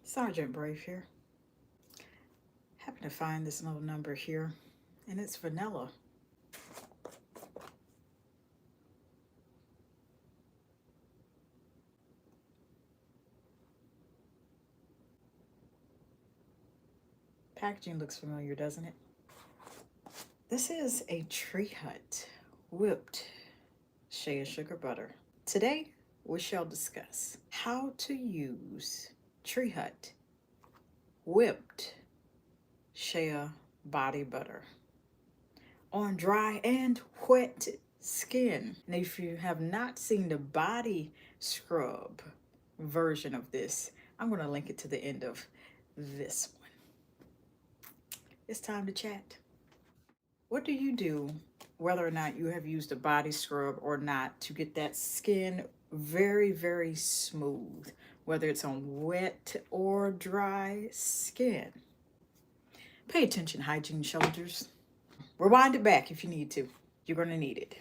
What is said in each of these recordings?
Sergeant Brave here. Happen to find this little number here, and it's vanilla. Packaging looks familiar, doesn't it? This is a Tree Hut whipped Shea sugar butter. Today, we shall discuss how to use Tree Hut whipped Shea body butter on dry and wet skin. And if you have not seen the body scrub version of this, I'm going to link it to the end of this one. It's time to chat. What do you do, whether or not you have used a body scrub or not, to get that skin very, very smooth, whether it's on wet or dry skin? Pay attention, hygiene soldiers. Rewind it back if you need to. You're going to need it.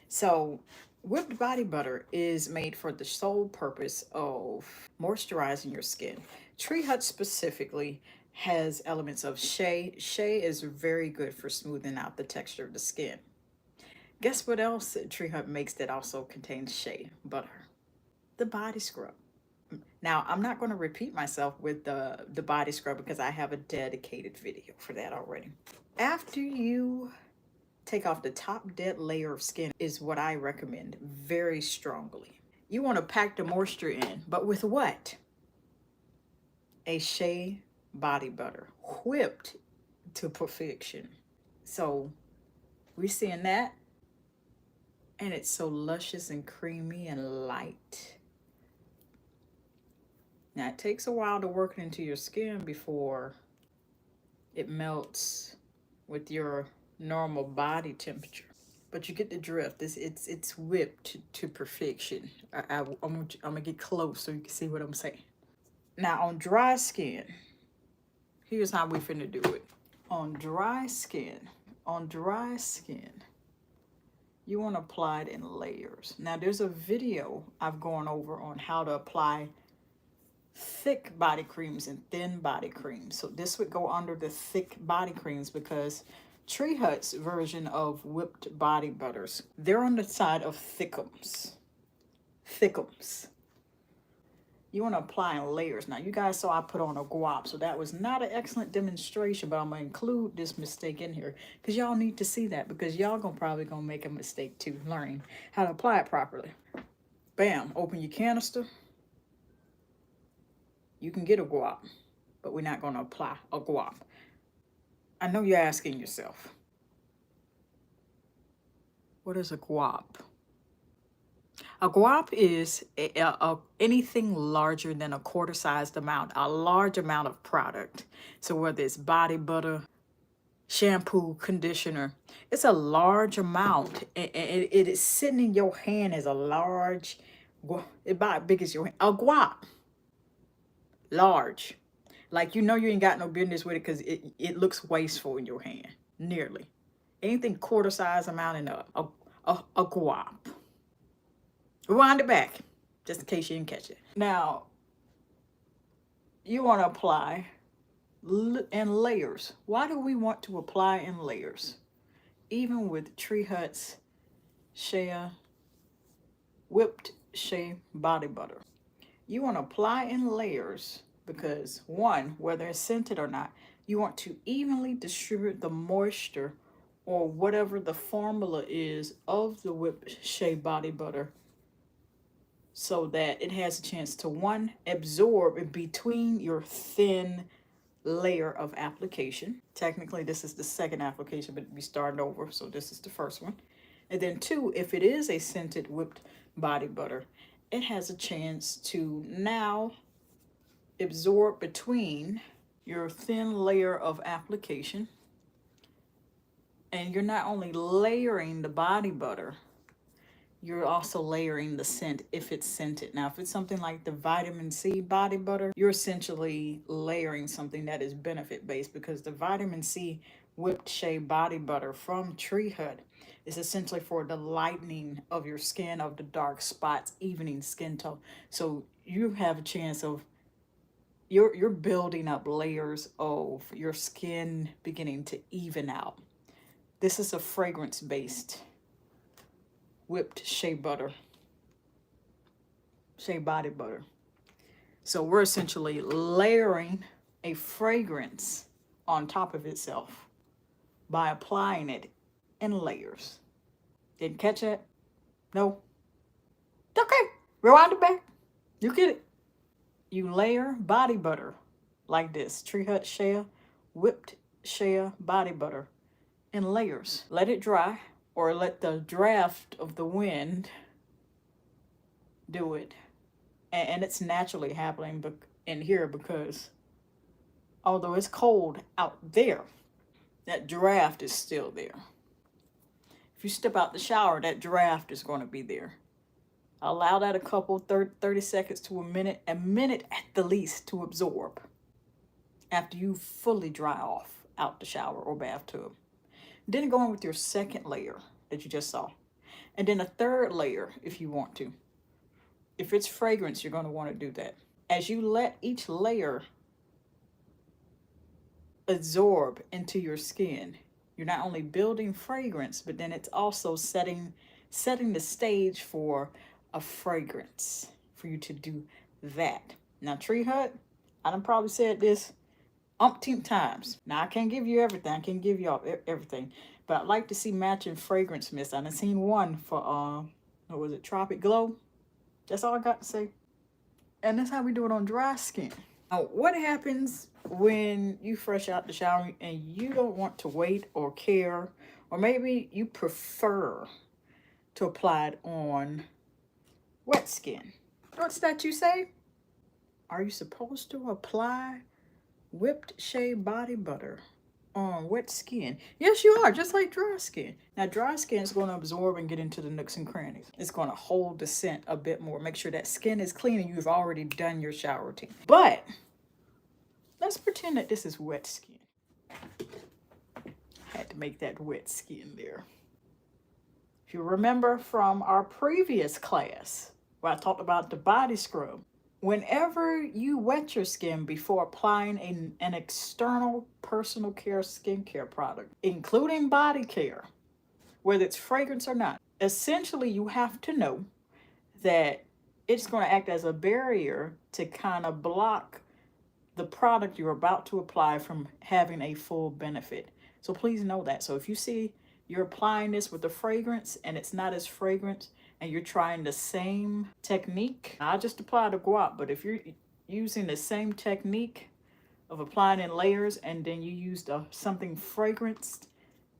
So, whipped body butter is made for the sole purpose of moisturizing your skin. Tree Hut specifically has elements of Shea. Shea is very good for smoothing out the texture of the skin. Guess what else Tree Hut makes that also contains Shea butter? The body scrub. Now, I'm not going to repeat myself with the body scrub because I have a dedicated video for that already. After you take off the top dead layer of skin is what I recommend very strongly. You want to pack the moisture in, but with what? A Shea body butter, whipped to perfection. So we're seeing that, and it's so luscious and creamy and light. Now it takes a while to work it into your skin before it melts with your normal body temperature, but you get the drift. It's whipped to perfection. I'm gonna get close so you can see what I'm saying. Now on dry skin, here's how we finna do it. On dry skin, you want to apply it in layers. Now there's a video I've gone over on how to apply thick body creams and thin body creams. So this would go under the thick body creams because Tree Hut's version of whipped body butters, they're on the side of thickums. You want to apply in layers. Now you guys saw I put on a guap, so that was not an excellent demonstration, but I'm going to include this mistake in here because y'all need to see that, because y'all probably gonna make a mistake too, learning how to apply it properly. Bam, open your canister. You can get a guap, but we're not going to apply a guap. I know you're asking yourself, what is a guap? A guap is anything larger than a quarter-sized amount, a large amount of product. So whether it's body butter, shampoo, conditioner, it's a large amount. And it is sitting in your hand as a large, about as big as your hand. A guap. Large. Like, you know you ain't got no business with it because it looks wasteful in your hand. Nearly. Anything quarter-size amount and up. A guap. Rewind it back, just in case you didn't catch it. Now, you want to apply in layers. Why do we want to apply in layers? Even with Tree Hut's Shea, whipped Shea body butter. You want to apply in layers because, one, whether it's scented or not, you want to evenly distribute the moisture or whatever the formula is of the whipped Shea body butter so that it has a chance to, one, absorb in between your thin layer of application. Technically, this is the second application, but we started over, so this is the first one. And then two, if it is a scented whipped body butter, it has a chance to now absorb between your thin layer of application. And you're not only layering the body butter, you're also layering the scent if it's scented. Now, if it's something like the vitamin C body butter, you're essentially layering something that is benefit based, because the vitamin C whipped shea body butter from Tree Hut is essentially for the lightening of your skin, of the dark spots, evening skin tone. So you have a chance of you're building up layers of your skin beginning to even out. This is a fragrance based whipped shea butter, shea body butter. So we're essentially layering a fragrance on top of itself by applying it in layers. Didn't catch that? No? Okay, rewind it back. You get it. You layer body butter like this. Tree Hut Shea, whipped shea body butter in layers. Let it dry, or let the draft of the wind do it. And it's naturally happening in here, because although it's cold out there, that draft is still there. If you step out the shower, that draft is going to be there. Allow that a couple 30 seconds to a minute at the least, to absorb after you fully dry off out the shower or bathtub. Then go on with your second layer that you just saw, and then a third layer if you want to. If it's fragrance, you're going to want to do that. As you let each layer absorb into your skin, you're not only building fragrance, but then it's also setting the stage for a fragrance for you to do that. Now, Tree Hut, I done probably said this umpteen times. Now, I can't give you everything. I can't give y'all everything. But I'd like to see matching fragrance mist. I done seen one for, what was it, Tropic Glow? That's all I got to say. And that's how we do it on dry skin. Now, what happens when you fresh out the shower and you don't want to wait or care, or maybe you prefer to apply it on wet skin? What's that you say? Are you supposed to apply whipped shea body butter on wet skin? Yes, you are, just like dry skin. Now, dry skin is going to absorb and get into the nooks and crannies. It's going to hold the scent a bit more. Make sure that skin is clean and you've already done your shower routine. But let's pretend that this is wet skin. Had to make that wet skin there. If you remember from our previous class, where I talked about the body scrub, whenever you wet your skin before applying an external personal care skincare product, including body care, whether it's fragrance or not, essentially you have to know that it's going to act as a barrier to kind of block the product you're about to apply from having a full benefit. So please know that. So if you see you're applying this with a fragrance and it's not as fragrant, and you're trying the same technique, I just apply the guap, but if you're using the same technique of applying in layers, and then you used something fragranced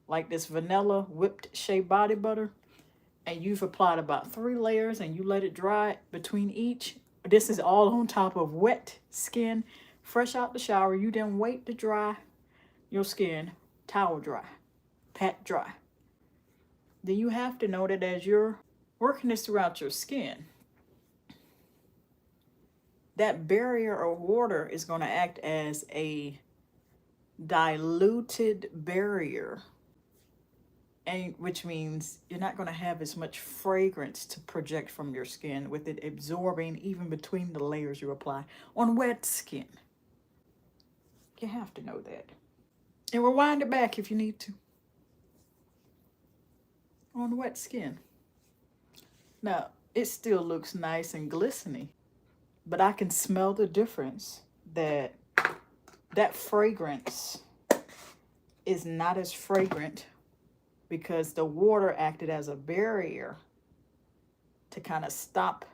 like this vanilla whipped shea body butter, and you've applied about 3 layers and you let it dry between each, this is all on top of wet skin, fresh out the shower, you then wait to dry your skin, towel dry, pat dry. Then you have to know that as you're working this throughout your skin, that barrier of water is going to act as a diluted barrier, and which means you're not going to have as much fragrance to project from your skin, with it absorbing even between the layers you apply on wet skin. You have to know that. And rewind it back if you need to. On wet skin. Now, it still looks nice and glistening, but I can smell the difference that fragrance is not as fragrant, because the water acted as a barrier to kind of stop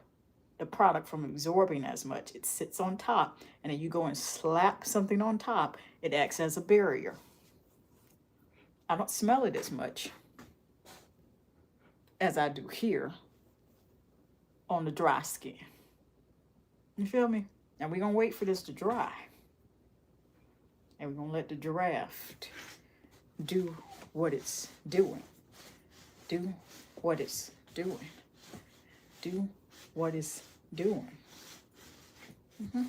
the product from absorbing as much. It sits on top, and then you go and slap something on top, it acts as a barrier. I don't smell it as much as I do here on the dry skin. You feel me? Now we're going to wait for this to dry. And we're going to let the draft do what it's doing. Do what it's doing. do what it's doing. All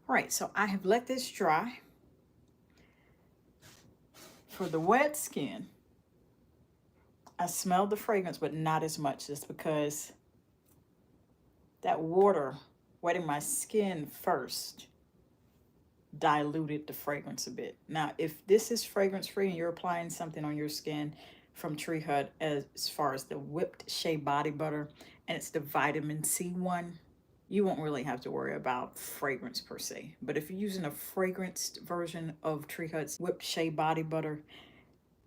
right, so I have let this dry. For the wet skin, I smell the fragrance, but not as much, just because that water wetting my skin first diluted the fragrance a bit. Now, if this is fragrance free and you're applying something on your skin from Tree Hut, as far as the whipped Shea body butter, and it's the vitamin C one, you won't really have to worry about fragrance per se. But if you're using a fragranced version of Tree Hut's whipped Shea body butter,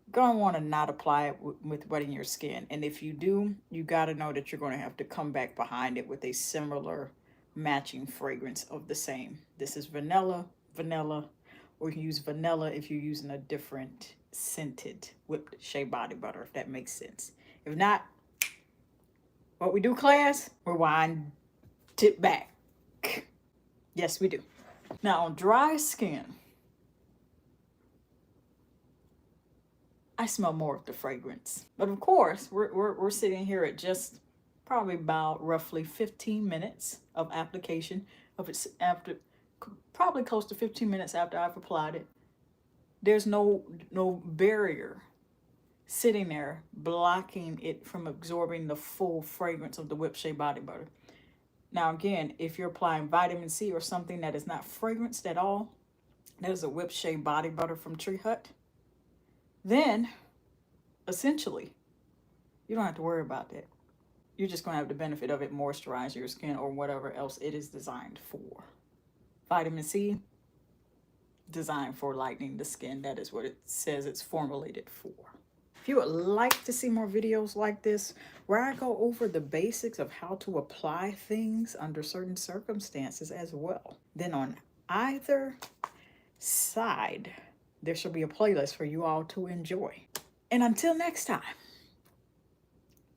you're going to want to not apply it with wetting your skin. And if you do, you got to know that you're going to have to come back behind it with a similar matching fragrance of the same. This is vanilla, or you can use vanilla if you're using a different scented whipped Shea body butter, if that makes sense. If not, what we do, class, rewind, tip back. Yes, we do. Now, on dry skin, I smell more of the fragrance. But of course, we're sitting here at just probably about roughly 15 minutes of application of it's after, probably close to 15 minutes after I've applied it. There's no barrier sitting there blocking it from absorbing the full fragrance of the whipped Shea body butter. Now again, if you're applying vitamin C or something that is not fragranced at all, there's a whipped Shea body butter from Tree Hut, then essentially you don't have to worry about that. You're just going to have the benefit of it moisturize your skin or whatever else it is designed for. Vitamin C, designed for lightening the skin. That is what it says it's formulated for. If you would like to see more videos like this, where I go over the basics of how to apply things under certain circumstances as well, then on either side, there shall be a playlist for you all to enjoy. And until next time,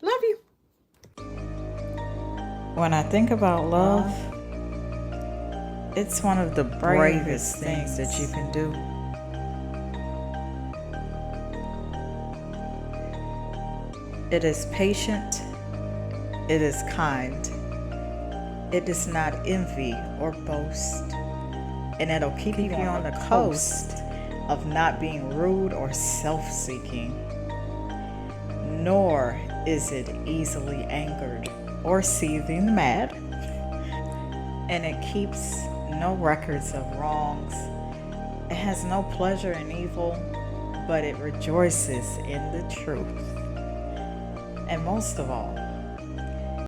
love you. When I think about love, it's one of the bravest things that you can do. It is patient, it is kind, it does not envy or boast, and it'll keep you on the coast of not being rude or self-seeking, nor is it easily angered or seething mad, and it keeps no records of wrongs. It has no pleasure in evil, but it rejoices in the truth. And most of all,